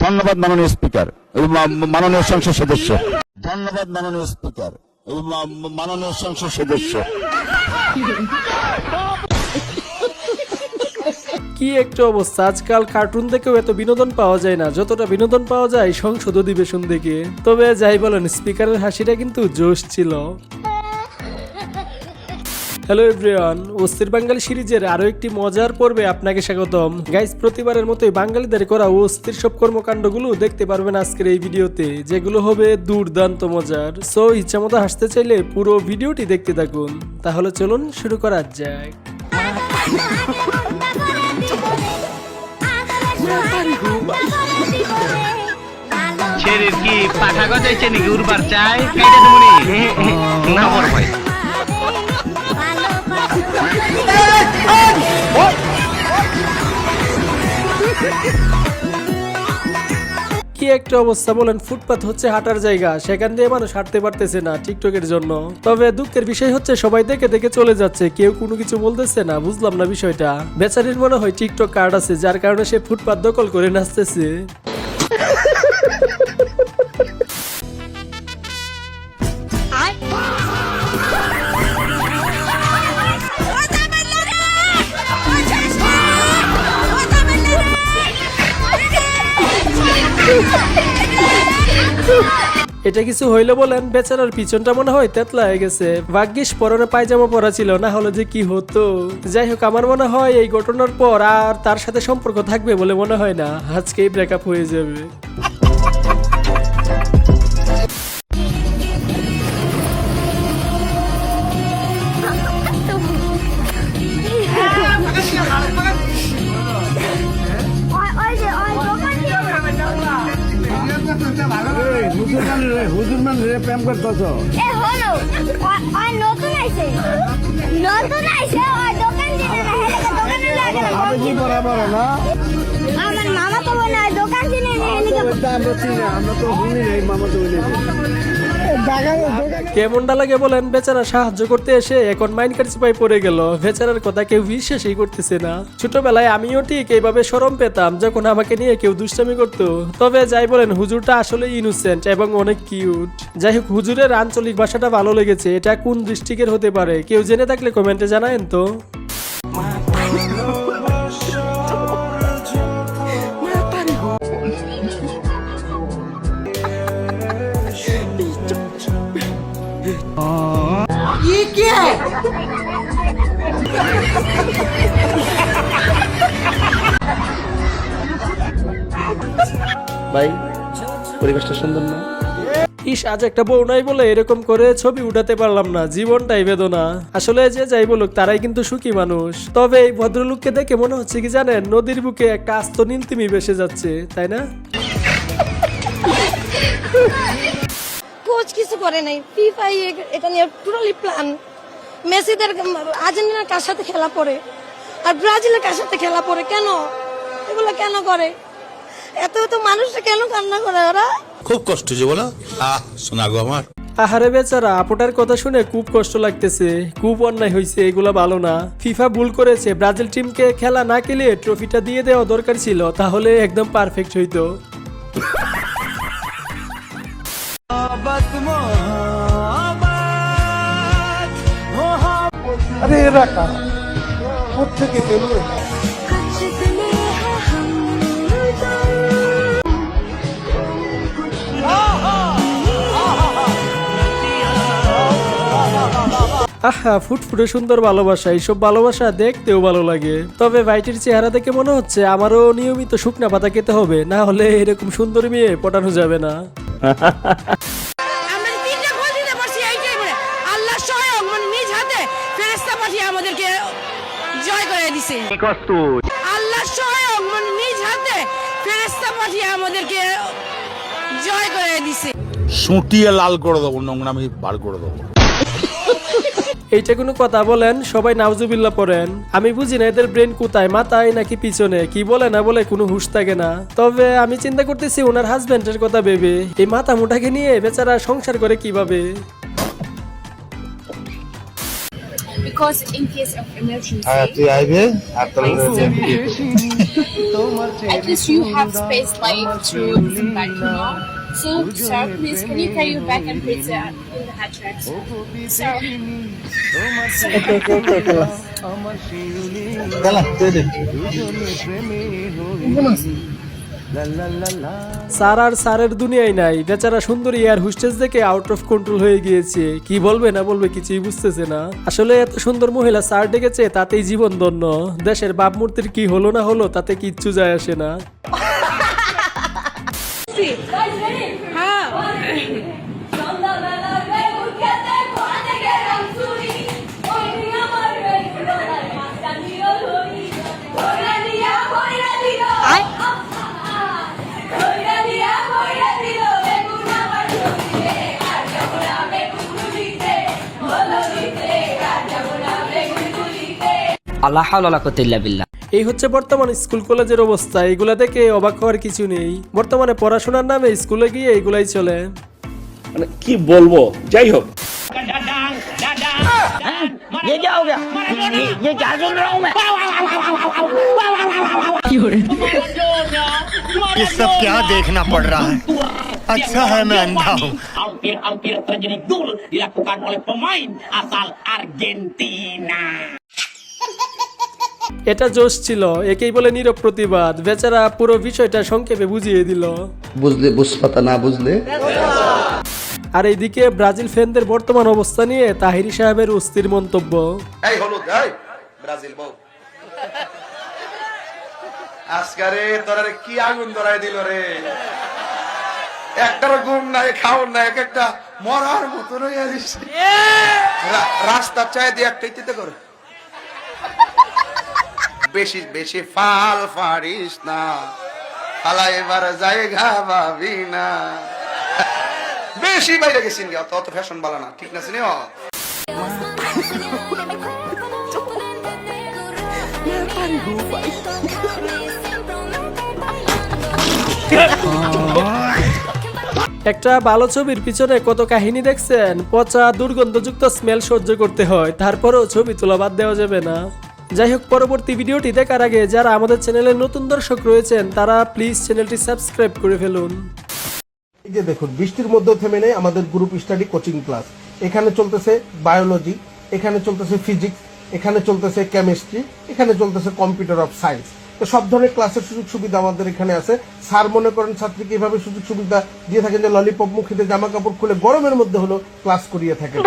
ধন্যবাদ মাননীয় স্পিকার এবং মাননীয় সংসদ সদস্য। ধন্যবাদ মাননীয় স্পিকার এবং মাননীয় সংসদ সদস্য। কি একটা অবস্থা, আজকাল কার্টুন দেখেও এত বিনোদন পাওয়া যায় না যতটা বিনোদন পাওয়া যায় সংসদ অধিবেশন দেখে। তবে যাই বলেন, স্পিকারের হাসিটা কিন্তু জোশ ছিল। হ্যালো এভরিওয়ান, অস্থির বাঙালি সিরিজের আরো একটি মজার পর্বে আপনাকে স্বাগতম। গাইস, প্রতিবারের মতোই বাঙালিদের করা অস্থির সব কর্মকাণ্ডগুলো দেখতে পারবেন আজকের এই ভিডিওতে, যেগুলো হবে দুর্দান্ত মজার। সো ইচ্ছামতো হাসতে চাইলে পুরো ভিডিওটি দেখতে থাকুন। তাহলে চলুন শুরু করা যাক। ছেলের কি পাঠা গজাইছে নাকি উড়বার চাই কাইটা তুমি না বড় ভাই। কি একটা অবস্থা বলেন, ফুটপাত হচ্ছে হাঁটার জায়গা, সেখান দিয়ে মানুষ হাঁটতে পারতেছে না টিকটকের জন্য। তবে দুঃখের বিষয় হচ্ছে সবাই দেখে দেখে চলে যাচ্ছে, কেউ কোনো কিছু বলতেছে না। বুঝলাম না বিষয়টা। বেচারির মনে হয় টিকটক কার্ড আছে, যার কারণে সে ফুটপাত দখল করে নাচতেছে। এটা কিছু হইলো বলেন, বেচারার পিছনটা মনে হয় তেতলা হয়ে গেছে। ভাগ্যিস পরনে পায়জামা পরা ছিল, না হলে যে কি হতো। যাই হোক, আমার মনে হয় এই ঘটনার পর আর তার সাথে সম্পর্ক থাকবে বলে মনে হয় না, আজকেই ব্রেকআপ হয়ে যাবে। হুজুর মান রে প্রেম করতেছ? এ হলো ওই নতুন আইছে ওই দোকান দিনে না হেলে দোকানে লাগে না। আমি কি বরাবর না আমার মামা তো বলে দোকান দিনে না হেলে আমরা চিনি না, আমরা তো শুনি নাই মামা তো বলে কেমনটা লাগে বলেন, বেচারা সাহায্য করতে এসে এখন মাইনকার চিপায় পড়ে গেল। বেচারার কথা কেউ বিশ্বাসই করতেছে না। ছোটবেলায় আমিও ঠিক এইভাবে শরম পেতাম যখন আমাকে নিয়ে কেউ দুষ্টামি করতো। তবে যাই বলেন, হুজুরটা আসলে ইনোসেন্ট এবং অনেক কিউট। যাই হোক, হুজুরের আঞ্চলিক ভাষাটা ভালো লেগেছে। এটা কোন ডিস্ট্রিক্টের হতে পারে, কেউ জেনে থাকলে কমেন্টে জানায়েন তো। ভাই, পরিবেশটা সুন্দর না? ইস, আজ একটা বউ নাই বলে এরকম করে ছবি উঠাতে পারলাম না। জীবনটাই বেদনা। আসলে যে যাই বলুক, তারাই কিন্তু সুখী মানুষ। তবে এই ভদ্রলোককে দেখে মনে হচ্ছে কি জানেন, নদীর বুকে একটা আস্ত নীলতিমি ভেসে যাচ্ছে, তাই না? কোচ কিছু করে নাই, ফিফা এটা নিয়ে টোটালি প্ল্যান। মেসিদের আর্জেন্টিনার কার সাথে খেলা পড়ে আর ব্রাজিলের কার সাথে খেলা পড়ে, কেন এগুলো কেন করে? এত মানুষটা কেন কান্না করে ওরা? খুব কষ্ট যে বলো শোনা গো আমার। আহারে বেচারা, আপুটার কথা শুনে খুব কষ্ট লাগতেছে। খুব অন্যায় হয়েছে, এগুলা ভালো না। ফিফা ভুল করেছে, ব্রাজিল টিমকে খেলা না খেলে ট্রফিটা দিয়ে দেওয়া দরকার ছিল, তাহলে একদম পারফেক্ট হইতো। আরে এরা কারা কোথেকে পেলো? আহা, ফুটফুটে সুন্দর ভালোবাসা। এইসব ভালোবাসা দেখতেও ভালো লাগে। তবে ভাইটির চেহারা দেখে মনে হচ্ছে আমারও নিয়মিত শুকনা পাতা খেতে হবে, না হলে এরকম সুন্দর মেয়ে পটানো যাবে না। আমরা তিনটা গোল দিতে পারছি এইটাই বলে আল্লাহ স্বয়ং নিজ হাতে ফেরেশতা পাঠিয়ে আমাদেরকে জয় করে দিয়েছে। কি কষ্ট আল্লাহ স্বয়ং নিজ হাতে ফেরেশতা পাঠিয়ে আমাদেরকে জয় করে দিয়েছে। সুটিয়ে লাল করে দেবো, নোংরামি বার করে দেবো। এইটা কোনো কথা বলেন? সবাই নাউজুবিল্লাহ পড়েন। আমি বুঝি না এদের ব্রেন কোথায়, মাথায় নাকি পিছনে, কি বলে না বলে কোনো হুঁশ থাকে না। তবে আমি চিন্তা করতেছি ওনার হাজবেন্ডের কথা ভেবে, এই মাথা মুটাকে নিয়ে বেচারা সংসার করে কিভাবে। Because in case of emergency, তুই আইবে আর তোর At least you have space like to listen back, you know. So, sir, please can you carry your bag and put it in the hat rack? Sir. Sir আর স্যারের দুনিয়ায় নাই, বেচারা সুন্দরী air hostess দেখে আউট অফ কন্ট্রোল হয়ে গিয়েছে। কি বলবে না বলবে কিছুই বুঝতেছে না। আসলে এত সুন্দর মহিলা স্যার ডেকেছে তাতেই জীবন ধন্য। দেশের ভাবমূর্তির কি হলো না হলো তাতে কিচ্ছু যায় আসে না। আল্লাহ হাওলা ওয়ালা কুওয়াতা ইল্লা বিল্লাহ। এই হচ্ছে বর্তমান স্কুল কলেজের অবস্থা। এগুলা দেখে অবাক হওয়ার কিছু নেই। বর্তমানে পড়াশোনার নামে স্কুলে গিয়ে এগুলাই চলে। মানে কি বলবো, যাই হোক। ये सब क्या देखना पड़ रहा है? अच्छा है मैं अंधा हूँ। Hampir terjadi gol dilakukan oleh pemain asal Argentina. এটা জোশ ছিল, একেই বলে নীরব প্রতিবাদ। বেচারা পুরো বিষয়টা সংক্ষেপে বুঝিয়ে দিল। বুঝলে বুঝপাতা, না বুঝলে। আর এইদিকে ব্রাজিল ফ্যানদের বর্তমান অবস্থা নিয়ে তাহিরি সাহেবের অস্থির মন্তব্য। এই হলুদ, এই ব্রাজিল বউ আজকারে তোরারে কি আগুন ধরাই দিল রে। একটার ঘুম নাই, খাওয়ার নাই, এক একটা মরার মতন হইয়া দিচ্ছে। রাস্তার চায় দিয়ে একটা ইতিতে করে বেশি বেশি ফাল ফারিস না, ফালা এবার জায়গা ভাবি না। বেশি বাইরে গেছি অত ফ্যাশন বালা না, ঠিক না চিনিও। একটা ভালো ছবির পিছনে কত কাহিনী দেখছেন। পচা দুর্গন্ধযুক্ত স্মেল সহ্য করতে হয়, তারপরেও ছবি তোলা বাদ দেওয়া যাবে না। যাই হোক, পরবর্তী ভিডিওটি দেখার আগে যারা আমাদের চ্যানেলের নতুন দর্শক রয়েছেন তারা প্লিজ চ্যানেলটি সাবস্ক্রাইব করে ফেলুন। এই যে দেখুন, বৃষ্টির মধ্যেও থেমে নেই আমাদের গ্রুপ স্টাডি কোচিং ক্লাস। এখানে চলতেছে বায়োলজি, এখানে চলতেছে ফিজিক্স, এখানে চলতেছে কেমিস্ট্রি, এখানে চলতেছে কম্পিউটার অফ সায়েন্স। তো সব ধরনের ক্লাসের সুযোগ সুবিধা আমাদের এখানে আছে। স্যার মনে করেন ছাত্রীকে এভাবে সুযোগ সুবিধা দিয়ে থাকেন যে ললিপপ মুখিতে জামা কাপড় খুলে গরমের মধ্যে হলো ক্লাস করিয়ে থাকেন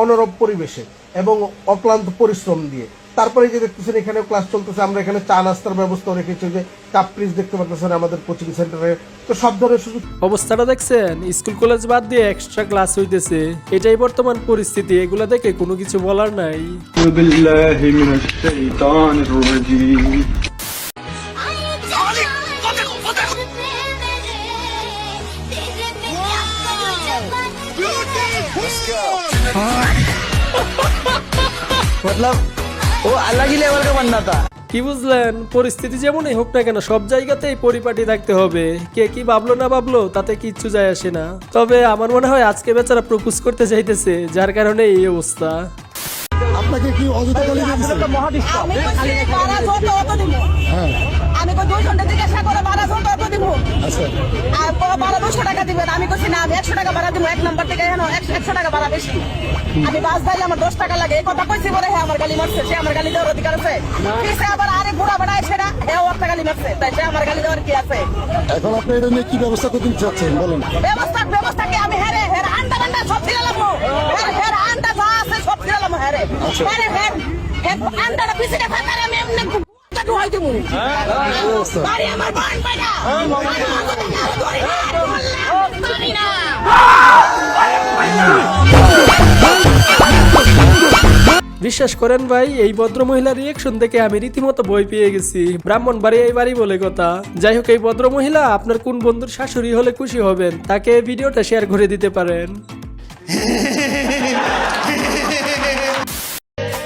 অনরব পরিবেশে এবং অক্লান্ত পরিশ্রম দিয়ে। তারপরে যে দেখতেছেন এখানে ক্লাস চলতেছে, আমরা এখানে চা নাস্তার ব্যবস্থা রেখেছি, যে কাপ প্লিজ দেখতে পাচ্ছেন আমাদের কোচিং সেন্টারে। তো সব ধরনের সুযোগ। অবস্থাটা দেখছেন, স্কুল কলেজ বাদ দিয়ে এক্সট্রা ক্লাস হইতেছে। এটাই বর্তমান পরিস্থিতি, এগুলা দেখে কোনো কিছু বলার নাই। কি বুঝলেন? পরিস্থিতি যেমনই হোক না কেন সব জায়গাতেই পরিপাটি থাকতে হবে। কে কি ভাবলো না ভাবলো তাতে কিচ্ছু যায় আসে না। তবে আমার মনে হয় আজকে বেচারা প্রপোজ করতে চাইতেছে, যার কারণে এই অবস্থা। আপনাকে কি অযথা গালি দিয়েছে? আমি কই 2 ঘন্টা থেকে আশা করে 1200 টাকা দিব। আচ্ছা, আর 1200 টাকা দিবেন। আমি কইছি না, আমি 100 টাকা ভাড়া দিব। এক নাম্বার থেকে এখানে 100 টাকা ভাড়া বেশি। আমি বাস ভাই আমার 10 টাকা লাগে। এই কথা কইছি বলে হ্যাঁ আমার গালি মারছে। সে আমার গালি দেওয়ার অধিকার আছে? কিসে আবার আরেক বুড়া বড় সেটা হ্যাঁ ওর গালি মারছে, তাই সে আমার গালি দেওয়ার কি আছে? এখন আপনি এটা নিয়ে কি ব্যবস্থা করতে চাচ্ছেন বলেন? ব্যবস্থা কি? আমি হেরে আন্ডা সব ছিলাম। হের আন্ডা যা আছে সব ছিলাম হেরে। হের আন্ডাটা পিছনে ফাটারে আমি এমনি কাটু হই দিমু। বাড়ি আমার বান পাইনা। করি না। বিশ্বাস করেন ভাই, এই ভদ্র মহিলার রিয়েকশন দেখে আমি রীতিমতো ভয় পেয়ে গেছি। ব্রাহ্মণবাড়ি এই বাড়ি বলে কথা। যাই হোক, এই ভদ্র মহিলা আপনার কোন বন্ধুর শাশুড়ি হলে খুশি হবেন তাকে ভিডিওটা শেয়ার করে দিতে পারেন।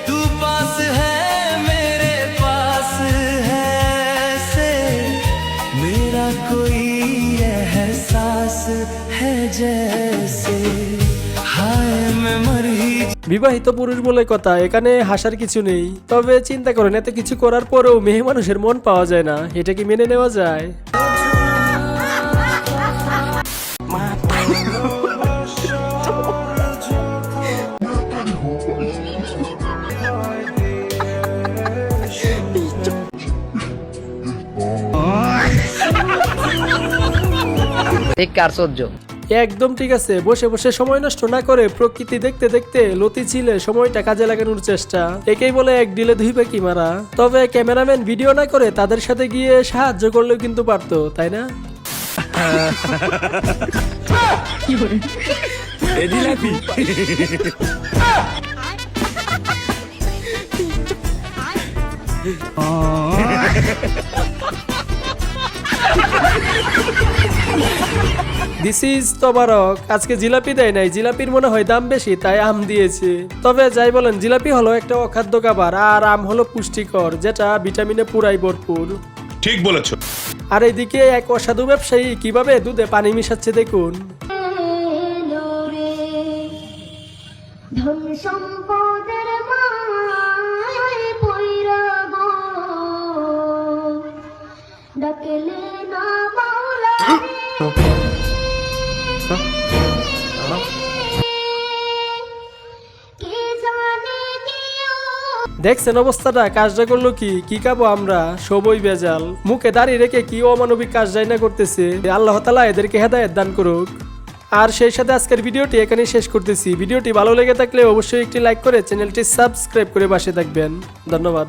तू पास है मेरे पास है से मेरा कोई एहसास है जैसे हाय मैं मर ही বিবাহিত পুরুষ বলে কথা, এখানে হাসার কিছু নেই। তবে চিন্তা করেন, এত কিছু করার পরেও মেয়ে মানুষের মন পাওয়া যায় না, এটা কি মেনে নেওয়া যায়? একদম ঠিক আছে, বসে বসে সময় নষ্ট না করে প্রকৃতি দেখতে দেখতে লতি ছিলে সময়টা কাজে লাগানোর চেষ্টা, একেই বলে এক ডিলে দুই পাখি মারা। তবে ক্যামেরাম্যান ভিডিও না করে তাদের সাথে গিয়ে সাহায্য করলেও কিন্তু পারতো, তাই না? দিস ইজ তবারক। আজকে জিলাপি দেয় নাই, জিলাপির মনে হয় দাম বেশি তাই আম দিয়েছে। তবে যাই বলেন, জিলাপি হলো একটা অখাদ্য খাবার আর আম হলো পুষ্টিকর, যেটা ভিটামিনে পুরাই ভরপুর। ঠিক বলেছো। আর এইদিকে এক অসাধু ব্যবসায়ী কিভাবে দুধে পানি মিশাচ্ছে দেখুন। দেখছেন অবস্থাটা, কাজটা করলো কি খাবো আমরা, সবই বেজাল। মুখে দাঁড়িয়ে রেখে কি অমানবিক কাজ যাই না করতেছে। আল্লাহ তাআলা এদেরকে হেদায়েত দান করুক। আর সেই সাথে আজকের ভিডিওটি এখানেই শেষ করতেছি। ভিডিওটি ভালো লেগে থাকলে অবশ্যই একটি লাইক করে চ্যানেলটি সাবস্ক্রাইব করে পাশে থাকবেন। ধন্যবাদ।